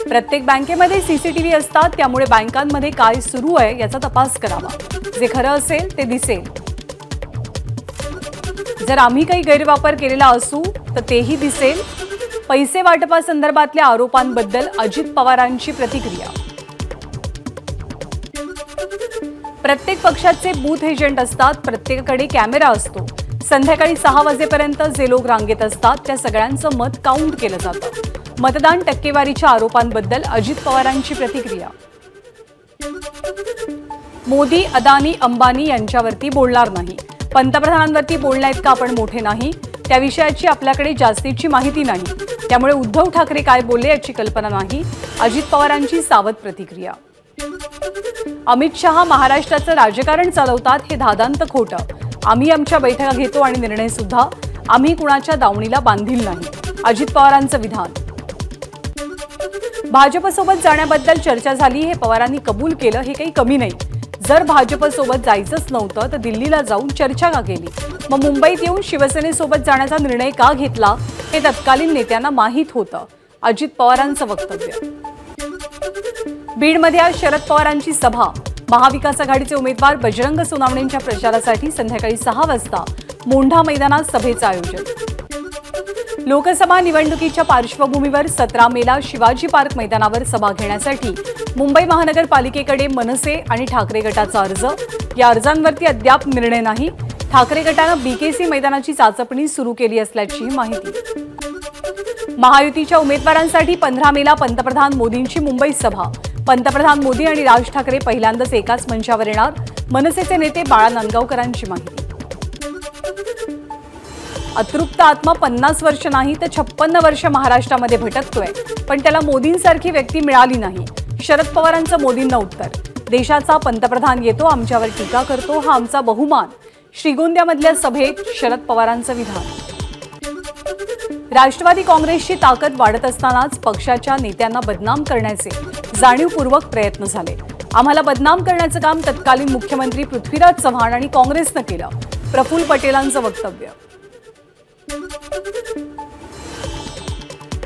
प्रत्येक बँकेमध्ये सीसीटीव्ही असतात, त्यामुळे बँकांमध्ये काय सुरू आहे याचा तपास करावा। जे खरं असेल ते दिसेल। जर आम्ही काही गैरवापर केलेला असू तर तेही दिसेल। पैसे वाटपासंदर्भातल्या आरोपांबद्दल अजित पवारांची प्रतिक्रिया। प्रत्येक पक्षाचे बूथ एजंट असतात, प्रत्येकाकडे कॅमेरा असतो। संध्याकाळी 6 वाजेपर्यंत जे लोक रांगेत असतात त्या सगळ्यांचं मत काउंट केलं जातं। मतदान टक्केवारीच्या आरोपांबद्दल अजित पवारांची प्रतिक्रिया। मोदी, अदानी, अंबानी यांच्यावरती बोलणार नाही। पंतप्रधानांवरती बोलण्याइतका आपण मोठे नाही। त्या विषयाची आपल्याकडे जास्तीची माहिती नाही, त्यामुळे उद्धव ठाकरे काय बोलले याची कल्पना नाही। अजित पवारांची सावध प्रतिक्रिया। अमित शहा महाराष्ट्राचं राजकारण चालवतात हे धादांत खोटं। आम्ही आमच्या बैठका घेतो आणि निर्णय सुद्धा आम्ही कुणाच्या दावणीला बांधील नाही। अजित पवारांचं विधान। भाजपसोबत जाण्याबद्दल चर्चा झाली हे पवारांनी कबूल केलं, हे काही कमी नाही। जर भाजपसोबत जायचंच नव्हतं तर दिल्लीला जाऊन चर्चा का केली? मग मुंबईत येऊन शिवसेनेसोबत जाण्याचा निर्णय का घेतला हे तत्कालीन नेत्यांना माहीत होतं। अजित पवारांचं वक्तव्य। बीडमध्ये आज शरद पवारांची सभा। महाविकास आघाडीचे उमेदवार बजरंग सोनावणेंच्या प्रचारासाठी संध्याकाळी 6 वाजता मोंढा मैदानात सभेचं आयोजन। लोकसभा निवडणुकीच्या पार्श्वभूमीवर 17 मेला शिवाजी पार्क मैदानावर सभा घेण्यासाठी मुंबई महानगरपालिकेकडे मनसे आणि ठाकरे गटाचा अर्ज। या अर्जांवरती अद्याप निर्णय नाही। ठाकरे गटानं बीकेसी मैदानाची चाचपणी सुरू केली असल्याची माहिती। महायुतीच्या उमेदवारांसाठी 15 मेला पंतप्रधान मोदींची मुंबईत सभा। पंतप्रधान मोदी आणि राज ठाकरे पहिल्यांदाच एकाच मंचावर येणार। मनसेचे नेते बाळा नांदगावकरांची माहिती। अतृप्त आत्मा 50 वर्ष नाही तर 56 वर्ष महाराष्ट्रामध्ये भटकतोय, पण त्याला मोदींसारखी व्यक्ती मिळाली नाही। शरद पवारांचं मोदींना उत्तर। देशाचा पंतप्रधान येतो, आमच्यावर टीका करतो, हा आमचा बहुमान। श्रीगोंद्यामधल्या सभेत शरद पवारांचं विधान। राष्ट्रवादी काँग्रेसची ताकद वाढत असतानाच पक्षाच्या नेत्यांना बदनाम करण्याचे जाणीवपूर्वक प्रयत्न झाले। आम्हाला बदनाम करण्याचं काम तत्कालीन मुख्यमंत्री पृथ्वीराज चव्हाण आणि काँग्रेसनं केलं। प्रफुल्ल पटेलांचं वक्तव्य।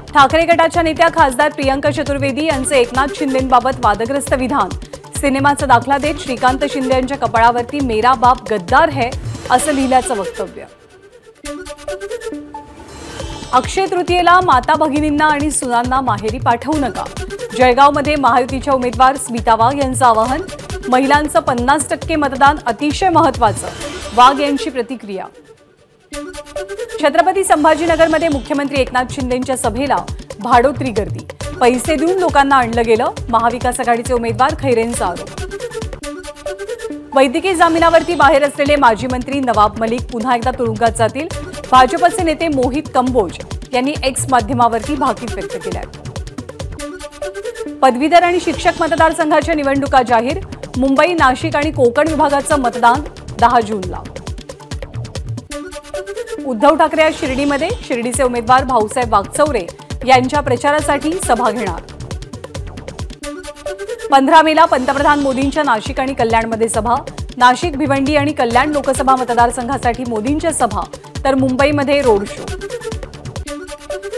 ठाकरे गटाच्या नेत्या खासदार प्रियंका चतुर्वेदी यांचे एकनाथ शिंदेंबाबत वादग्रस्त विधान। सिनेमाचा दाखला देत श्रीकांत शिंदे यांच्या कपाळावरती मेरा बाप गद्दार है असं लिहिल्याचं वक्तव्य। अक्षय तृतीयेला माता भगिनींना आणि सुनांना माहेरी पाठवू नका। जळगावमध्ये महायुतीच्या उमेदवार स्मिता वाघ यांचं आवाहन। महिलांचं 50% मतदान अतिशय महत्त्वाचं। वाघ यांची प्रतिक्रिया। छत्रपती संभाजीनगरमध्ये मुख्यमंत्री एकनाथ शिंदेंच्या सभेला भाडोत्री गर्दी। पैसे देऊन लोकांना आणलं गेलं। महाविकास आघाडीचे उमेदवार खैरेंचा आरोप। वैद्यकीय जामिनावरती बाहेर असलेले माजी मंत्री नवाब मलिक पुन्हा एकदा तुरुंगात जातील। भाजपचे नेते मोहित कंबोज यांनी एक्स माध्यमावरती भाकीत व्यक्त केलाय। पदवीधर आणि शिक्षक मतदारसंघाच्या निवडणुका जाहीर। मुंबई, नाशिक आणि कोकण विभागाचं मतदान 10 जूनला। उद्धव ठाकरे आज शिर्डीमध्ये शिर्डीचे उमेदवार भाऊसाहेब वागचौरे यांच्या प्रचारासाठी सभा घेणार। 15 मेला पंतप्रधान मोदींच्या नाशिक आणि कल्याणमध्ये सभा। नाशिक, भिवंडी आणि कल्याण लोकसभा मतदारसंघासाठी मोदींच्या सभा, तर मुंबईमध्ये रोड शो।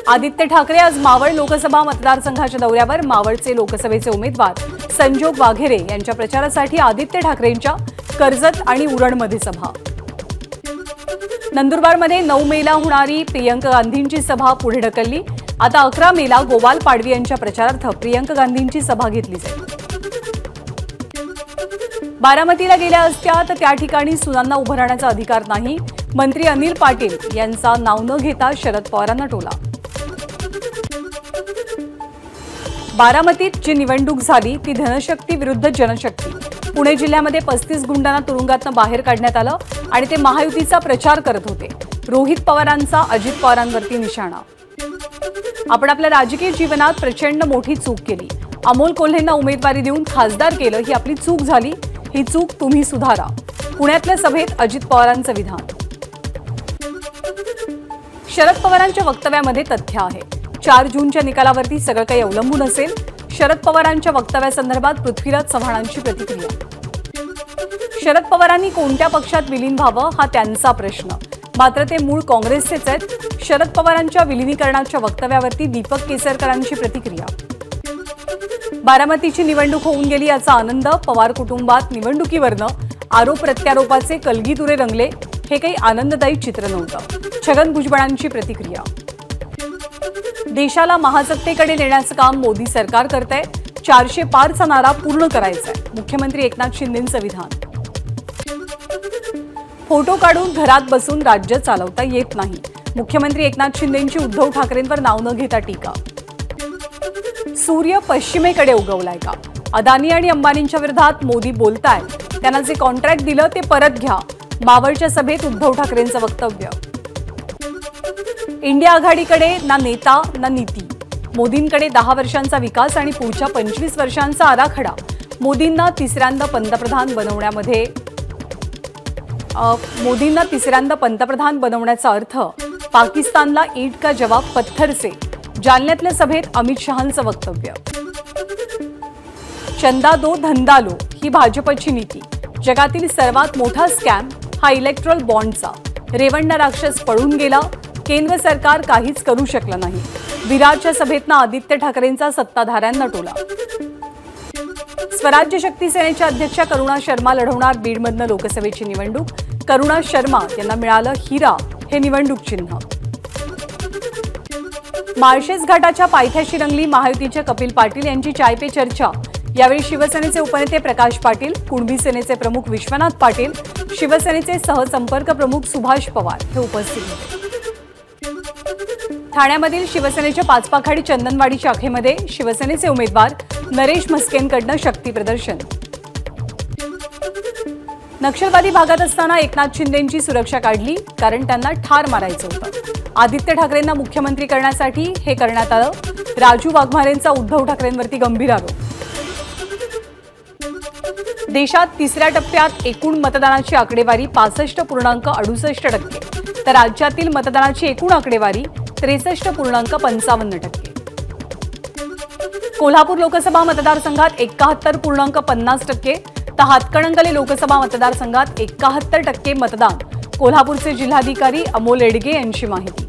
आदित्य ठाकरे आज मावळ लोकसभा मतदारसंघाच्या दौऱ्यावर। मावळचे लोकसभेचे उमेदवार संजोग वाघेरे यांच्या प्रचारासाठी आदित्य ठाकरेंच्या कर्जत आणि उरणमध्ये सभा। नंदुरबारमध्ये 9 मेला होणारी प्रियंका गांधींची सभा पुढे ढकलली। आता 11 मेला गोपाल पाडवी यांच्या प्रचारार्थ प्रियंका गांधींची सभा घेतली जाईल। बारामतीला गेल्या असत्या तर त्या ठिकाणी सुनांना उभं राहण्याचा अधिकार नाही। मंत्री अनिल पाटील यांचा नाव न घेता शरद पवारांना टोला। बारामतीत जी निवडणूक झाली ती धनशक्ती विरुद्ध जनशक्ती। पुणे जिल्ह्यामध्ये 35 गुंडांना तुरुंगातनं बाहेर काढण्यात आलं आणि ते महायुतीचा प्रचार करत होते। रोहित पवारांचा अजित पवारांवरती निशाणा। आपण आपल्या राजकीय जीवनात प्रचंड मोठी चूक केली। अमोल कोल्हेंना उमेदवारी देऊन खासदार केलं, ही आपली चूक झाली। ही चूक तुम्ही सुधारा। पुण्यातल्या सभेत अजित पवारांचं विधान। शरद पवारांच्या वक्तव्यामध्ये तथ्य आहे। 4 जूनच्या निकालावरती सगळं काही अवलंबून असेल। शरद पवारांच्या वक्तव्यासंदर्भात पृथ्वीराज चव्हाणांची प्रतिक्रिया। शरद पवारांनी कोणत्या पक्षात विलीन व्हावं हा त्यांचा प्रश्न, मात्र ते मूळ काँग्रेसचेच आहेत। शरद पवारांच्या विलीनीकरणाच्या वक्तव्यावरती दीपक केसरकरांची प्रतिक्रिया। बारामतीची निवडणूक होऊन गेली याचा आनंद, पवार कुटुंबात निवडणुकीवरनं आरोप प्रत्यारोपाचे कलगीतुरे रंगले, हे काही आनंददायी चित्र नव्हतं. छगन भुजबळांची प्रतिक्रिया. देशाला महासत्तेकडे नेण्याचं काम मोदी सरकार करतंय. 400 पारचा नारा पूर्ण करायचा आहे, मुख्यमंत्री एकनाथ शिंदेंचं विधान. फोटो काढून घरात बसून राज्य चालवता येत नाही, मुख्यमंत्री एकनाथ शिंदेंची उद्धव ठाकरेंवर नाव न घेता टीका. सूर्य पश्चिमेकडे उगवलाय का? अदानी आणि अंबानींच्या विरोधात मोदी बोलताय. त्यांना जे कॉन्ट्रॅक्ट दिलं ते परत घ्या, मावळच्या सभेत उद्धव ठाकरेंचं वक्तव्य. इंडिया आघाडीकडे ना नेता ना नीती, मोदींकडे 10 वर्षांचा विकास आणि पुढच्या 25 वर्षांचा आराखडा. मोदींना तिसऱ्यांदा पंतप्रधान बनवण्याचा अर्थ पाकिस्तानला ईट का जवाब पत्थर से. जालन्यातल्या सभेत अमित शहांचं वक्तव्य. चंदा दो धंदा लो ही भाजपची नीती. जगातील सर्वात मोठा स्कॅम हा इलेक्ट्रल बॉन्डचा. रेवण्णा राक्षस पळून गेला, केंद्र सरकार काहीच करू शकलं नाही. विराटच्या सभेतनं आदित्य ठाकरेंचा सत्ताधाऱ्यांना टोला. स्वराज्य शक्ती सेनेच्या अध्यक्षा करुणा शर्मा लढवणार बीडमधनं लोकसभेची निवडणूक. करुणा शर्मा यांना मिळालं हिरा हे निवडणूक चिन्ह. माळशेज घाटाच्या पायथ्याशी रंगली महायुतीच्या कपिल पाटील यांची चाय पे चर्चा. यावेळी शिवसेनेचे उपनेते प्रकाश पाटील, कुणबी सेनेचे प्रमुख विश्वनाथ पाटील, शिवसेनेचे सहसंपर्क प्रमुख सुभाष पवार हे उपस्थित होते. ठाण्यामधील शिवसेनेच्या पाचपाखाडी चंदनवाडी शाखेमध्ये शिवसेनेचे उमेदवार नरेश म्हस्केंकडनं शक्ती प्रदर्शन. नक्षलवादी भागात असताना एकनाथ शिंदेंची सुरक्षा काढली, कारण त्यांना ठार मारायचं होतं. आदित्य ठाकरेंना मुख्यमंत्री करण्यासाठी हे करण्यात आलं. राजू वाघमारेंचा उद्धव ठाकरेंवरती गंभीर आरोप. देशात तिसऱ्या टप्प्यात एकूण मतदानाची आकडेवारी 65.68%, तर राज्यातील मतदानाची एकूण आकडेवारी 63.55%. कोल्हापूर लोकसभा मतदारसंघात 71.50%, तर हातकणंगले लोकसभा मतदारसंघात 71% मतदान. कोल्हापूरचे जिल्हाधिकारी अमोल एडगे यांची माहिती.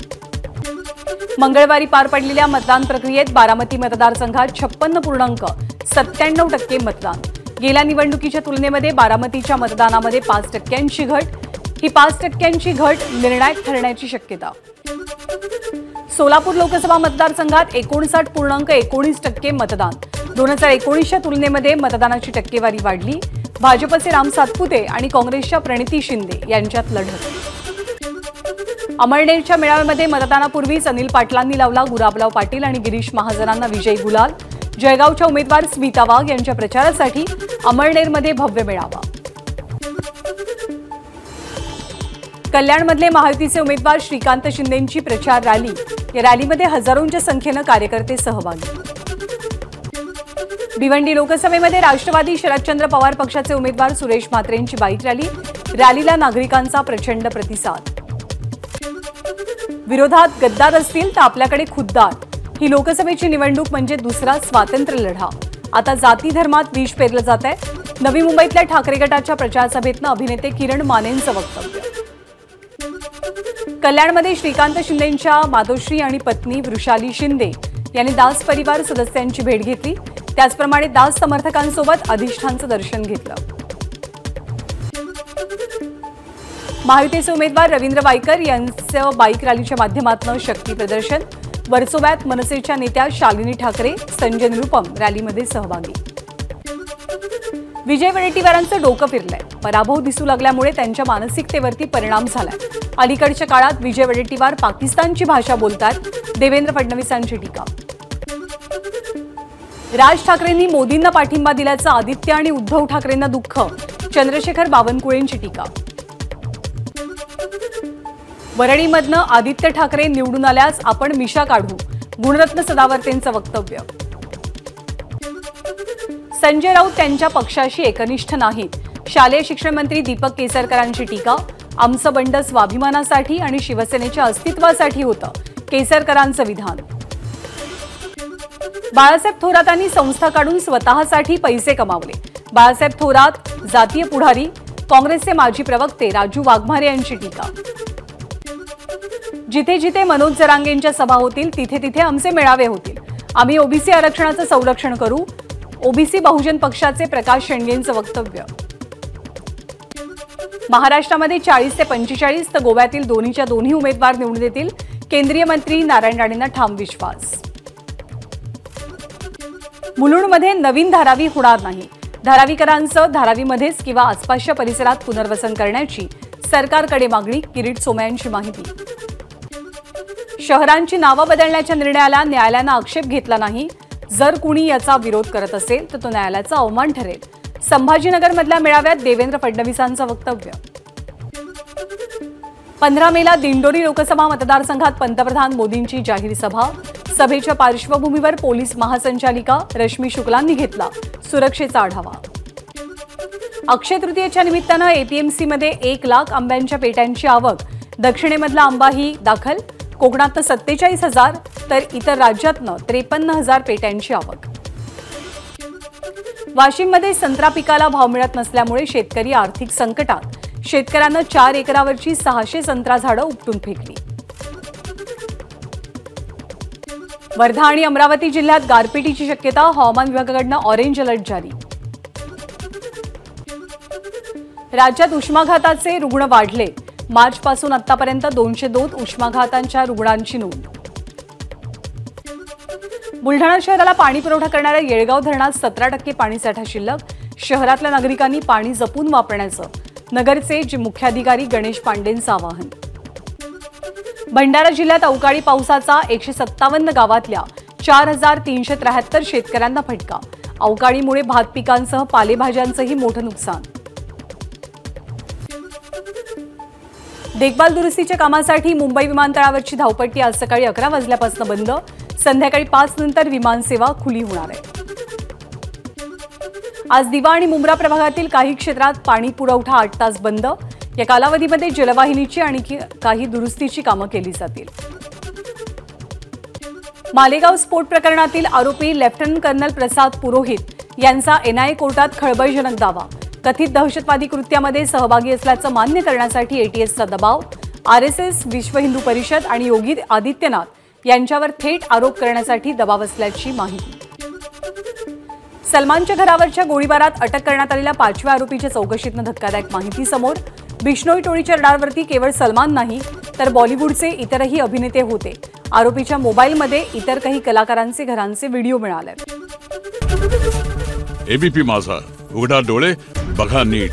मंगळवारी पार पडलेल्या मतदान प्रक्रियेत बारामती मतदारसंघात 56.97% मतदान. गेल्या निवडणुकीच्या तुलनेमध्ये बारामतीच्या मतदानामध्ये 5%ची घट. ही 5%ची घट निर्णायक ठरण्याची शक्यता. सोलापूर लोकसभा मतदारसंघात 59.19% मतदान. 2019च्या तुलनेमध्ये मतदानाची टक्केवारी वाढली. भाजपचे राम सातपुते आणि काँग्रेसच्या प्रणिती शिंदे यांच्यात लढत. अमळनेरच्या मेळाव्यामध्ये मतदानापूर्वीच अनिल पाटलांनी लावला गुलाबराव पाटील आणि गिरीश महाजनांना विजयी गुलाल. जळगावच्या उमेदवार स्मिता वाघ यांच्या प्रचारासाठी अमळनेरमध्ये भव्य मेळावा. कल्याणमधले महायुतीचे उमेदवार श्रीकांत शिंदेंची प्रचार रॅली. या रॅलीमध्ये हजारोंच्या संख्येनं कार्यकर्ते सहभागी. भिवंडी लोकसभेमध्ये राष्ट्रवादी शरदचंद्र पवार पक्षाचे उमेदवार सुरेश म्हात्रेंची बाईक रॅली. रॅलीला नागरिकांचा प्रचंड प्रतिसाद. विरोधात गद्दार असतील तर आपल्याकडे खुद्दार. ही लोकसभेची निवडणूक म्हणजे दुसरा स्वातंत्र्य लढा. आता जाती धर्मात विष पेरलं जात आहे. नवी मुंबईतल्या ठाकरे गटाच्या प्रचार सभेतनं अभिनेते किरण मानेंचं वक्तव्य. कल्याणमध्ये श्रीकांत शिंदेंच्या मातोश्री आणि पत्नी वृषाली शिंदे यांनी दास परिवार सदस्यांची भेट घेतली. त्याचप्रमाणे दास समर्थकांसोबत अधिष्ठानचं दर्शन घेतलं. महायुतीचे उमेदवार रवींद्र वायकर यांचं बाईक रॅलीच्या माध्यमातून शक्ती प्रदर्शन. वर्सोव्यात मनसेच्या नेत्या शालिनी ठाकरे, संजय निरुपम रॅलीमध्ये सहभागी. विजय वडेट्टीवारांचं डोकं फिरलंय. पराभव दिसू लागल्यामुळे त्यांच्या मानसिकतेवरती परिणाम झालाय. अलीकडच्या काळात विजय वडेट्टीवार पाकिस्तानची भाषा बोलतात. देवेंद्र फडणवीसांची टीका. राज ठाकरेंनी मोदींना पाठिंबा दिल्याचं आदित्य आणि उद्धव ठाकरेंना दुःख. चंद्रशेखर बावनकुळेंची टीका. वरळीमधनं आदित्य ठाकरे निवडून आल्यास आपण मिशा काढू. गुणरत्न सदावर्तेंचं वक्तव्य. संजय राऊत त्यांच्या पक्षाशी एकनिष्ठ नाहीत. शालेय शिक्षण मंत्री दीपक केसरकरांची टीका. आमचं बंड स्वाभिमानासाठी आणि शिवसेनेच्या अस्तित्वासाठी होतं, केसरकरांचं विधान. बाळासाहेब थोरातांनी संस्था काढून स्वतःसाठी पैसे कमावले. बाळासाहेब थोरात जातीय पुढारी. काँग्रेसचे माजी प्रवक्ते राजू वाघमारे यांची टीका. जिथे जिथे मनोज जरांगेंच्या सभा होतील तिथे तिथे आमचे मेळावे होतील. आम्ही ओबीसी आरक्षणाचं संरक्षण करू. ओबीसी बहुजन पक्षाचे प्रकाश शेंडेंचं वक्तव्य. महाराष्ट्रामध्ये 40 ते 45 तर गोव्यातील दोन्हीच्या दोन्ही उमेदवार निवडून येतील. केंद्रीय मंत्री नारायण राणेंना ठाम विश्वास. मुलुंडमध्ये नवीन धारावी होणार नाही. धारावीकरांचं धारावीमध्येच किंवा आसपासच्या परिसरात पुनर्वसन करण्याची सरकारकडे मागणी. किरीट सोमय्यांची माहिती. शहरांची नावं बदलण्याच्या निर्णयाला न्यायालयानं आक्षेप घेतला नाही. जर कुणी याचा विरोध करत असेल तर तो न्यायालयाचा अवमान ठरेल. संभाजीनगरमधल्या मेळाव्यात देवेंद्र फडणवीसांचं वक्तव्य. 15 मेला दिंडोरी लोकसभा मतदारसंघात पंतप्रधान मोदींची जाहीर सभा. सभेच्या पार्श्वभूमीवर पोलीस महासंचालिका रश्मी शुक्लांनी घेतला सुरक्षेचा आढावा. अक्षय तृतीयेच्या निमित्तानं एपीएमसीमध्ये 1 लाख आंब्यांच्या पेट्यांची आवक. दक्षिणेमधला आंबाही दाखल. कोकणातनं 47,000 तर इतर राज्यातनं 53,000 पेट्यांची आवक. वाशिममध्ये संत्रा पिकाला भाव मिळत नसल्यामुळे शेतकरी आर्थिक संकटात. शेतकऱ्यांना 4 एकरावरची 600 संत्रा झाडं उपटून फेकली. वर्धा आणि अमरावती जिल्ह्यात गारपिटीची शक्यता. हवामान विभागाकडून ऑरेंज अलर्ट जारी. राज्यात उष्माघाताचे रुग्ण वाढले. मार्चपासून आतापर्यंत 202 उष्माघातांच्या रुग्णांची नोंद. बुलढाणा शहराला पाणी पुरवठा करणाऱ्या येळगाव धरणात 17% पाणीसाठा शिल्लक. शहरातल्या नागरिकांनी पाणी जपून वापरण्याचं नगरचे मुख्याधिकारी गणेश पांडेंचं आवाहन. भंडारा जिल्ह्यात अवकाळी पावसाचा 157 गावातल्या 4,373 शेतकऱ्यांना फटका. अवकाळीमुळे भात पिकांसह पालेभाज्यांचंही मोठं नुकसान. देखभाल दुरुस्तीच्या कामासाठी मुंबई विमानतळावरची धावपट्टी आज सकाळी 11 वाजल्यापासून बंद. संध्याकाळी 5 नंतर विमानसेवा खुली होणार आहे. आज दिवा आणि मुंब्रा प्रभागातील काही क्षेत्रात पाणी पुरवठा 8 तास बंद. या कालावधीमध्ये जलवाहिनीची आणि काही दुरुस्तीची कामं केली जातील. मालेगाव स्फोट प्रकरणातील आरोपी लेफ्टनंट कर्नल प्रसाद पुरोहित यांचा एनआयए कोर्टात खळबळजनक दावा. कथित दहशतवादी कृत्यामध्ये सहभागी असल्याचं मान्य करण्यासाठी एटीएसचा दबाव. आरएसएस, विश्व हिंदू परिषद आणि योगी आदित्यनाथ यांच्यावर थेट आरोप करण्यासाठी दबाव असल्याची माहिती. सलमानच्या घरावरच्या गोळीबारात अटक करण्यात आलेल्या 5व्या आरोपीच्या चौकशीतनं धक्कादायक माहिती समोर. बिश्नोई टोळीच्या रडारवरती केवळ सलमान नाही तर बॉलिवूडचे इतरही अभिनेते होते. आरोपीच्या मोबाईलमध्ये इतर काही कलाकारांचे घरांचे व्हिडिओ मिळाले. एबीपी माझा, उघडा डोळे बघा नीट.